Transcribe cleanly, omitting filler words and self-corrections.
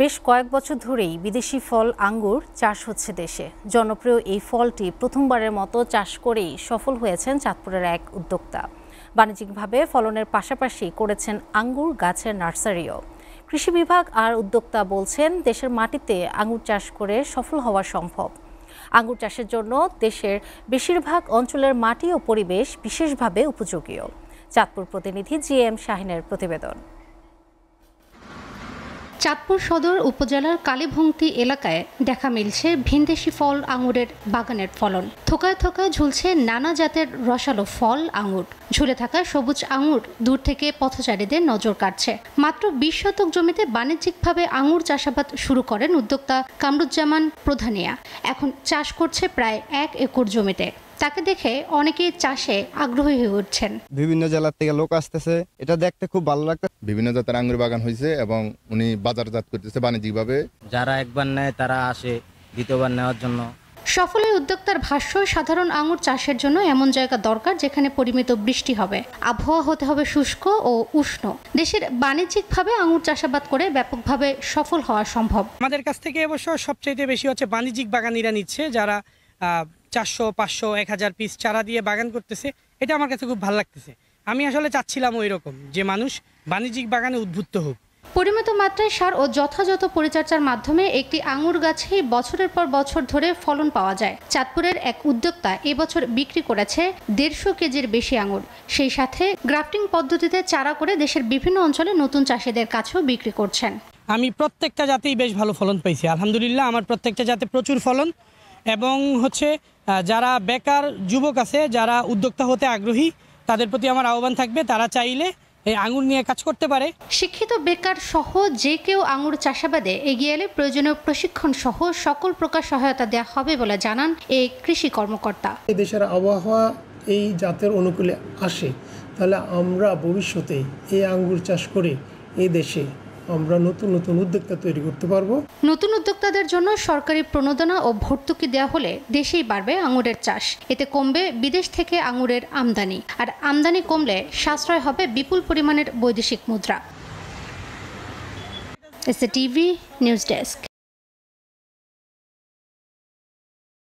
বেশ কয়েক বছর ধরেই বিদেশি ফল আঙ্গুর চাষ হচ্ছে দেশে। জনপ্রিয় এই ফলটি প্রথমবারের মতো চাষ করেই সফল হয়েছেন চাঁদপুরের এক উদ্যোক্তা। বাণিজ্যিকভাবে ফলনের পাশাপাশি করেছেন আঙ্গুর গাছের নার্সারিও। কৃষি বিভাগ আর উদ্যোক্তা বলছেন দেশের মাটিতে আঙ্গুর চাষ করে সফল হওয়া সম্ভব। আঙ্গুর চাষের জন্য দেশের বেশিরভাগ অঞ্চলের মাটি ও পরিবেশ বিশেষভাবে উপযোগী। চাঁদপুর প্রতিনিধি GM শাহিনের প্রতিবেদন। চাঁদপুর সদর উপজেলার কালীভঙ্গি এলাকায় দেখা মিলছে ভিনদেশি ফল আঙুরের বাগানের ফলন। থোকায় থোকায় ঝুলছে নানা জাতের রসালো ফল আঙুর। ঝুলে থাকা সবুজ আঙুর দূর থেকে পথচারীদের নজর কাটছে। মাত্র 20 শতক জমিতে বাণিজ্যিকভাবে আঙুর চাষাবাদ শুরু করেন উদ্যোক্তা কামরুজ্জামান প্রধানিয়া। এখন চাষ করছে প্রায় 1 একর জমিতে। তাকে দেখে অনেকেই চাষে আগ্রহী হয়ে উঠছেন। বিভিন্ন জেলা থেকে লোক আসতেছে, এটা দেখতে খুব ভালো লাগছে। বিভিন্ন জাতের আঙ্গুর বাগান হয়েছে এবং উনি বাজারজাত করতেছে বাণিজ্যিকভাবে। যারা একবার নেয় তারা আসে দ্বিতীয়বার নেওয়ার জন্য। সফল এই উদ্যোক্তার ভাষ্য, সাধারণ আঙুর চাষের জন্য এমন জায়গা দরকার যেখানে পরিমিত বৃষ্টি হবে, আবহাওয়া হতে হবে শুষ্ক ও উষ্ণ। দেশের বাণিজ্যিকভাবে আঙুর চাষাবাদ করে ব্যাপকভাবে সফল হওয়া সম্ভব। আমাদের কাছ থেকে অবশ্য সবচেয়ে বেশি হচ্ছে বাণিজ্যিক বাগানিরা নিচ্ছে, যারা 400, 500, 1000 পিস চারা দিয়ে বাগান করতেছে। এটা আমার কাছে খুব ভালো লাগতেছে। আমি আসলে চাচ্ছিলাম ওই রকম যে মানুষ বাণিজ্যিক বাগানে উদ্বুদ্ধ হোক। পরিমিত মাত্রায় সার ও যথাযথ পরিচর্যার মাধ্যমে একটি আঙুর গাছেই বছরের পর বছর ধরে ফলন পাওয়া যায়। চাঁদপুরের এক উদ্যোক্তা এবছর বিক্রি করেছে 150 কেজির বেশি আঙুর। সেই সাথে গ্রাফটিং পদ্ধতিতে চারা করে দেশের বিভিন্ন অঞ্চলে নতুন চাষিদের কাছেও বিক্রি করছেন। আমি প্রত্যেকটা জাতেই বেশ ভালো ফলন পাইছি, আলহামদুলিল্লাহ। আমার প্রত্যেকটা জাতে প্রচুর ফলন এবং হচ্ছে যারা বেকার যুবক আছে, যারা উদ্যোক্তা হতে আগ্রহী, তাদের প্রতি আমার আহ্বান থাকবে তারা চাইলে এই আঙুর নিয়ে কাজ করতে পারে। শিক্ষিত বেকার সহ যে কেউ আঙুর চাষাবাদে এগিয়ে এলে প্রয়োজনীয় প্রশিক্ষণ সহ সকল প্রকার সহায়তা দেওয়া হবে বলে জানান এই কৃষি কর্মকর্তা। এই দেশের আবহাওয়া এই জাতের অনুকূলে আসে, তাহলে আমরা ভবিষ্যতে এই আঙ্গুর চাষ করে এই দেশে আমরা নতুন নতুন উদ্যোক্তা তৈরি করতে পারবো। নতুন উদ্যোক্তাদের জন্য সরকারি প্রণোদনা ও ভর্তুকি দেওয়া হলে দেশেই বাড়বে আঙুরের চাষ। এতে কমবে বিদেশ থেকে আঙুরের আমদানি, আর আমদানি কমলে সাশ্রয় হবে বিপুল পরিমাণের বৈদেশিক মুদ্রা। SCTV news desk.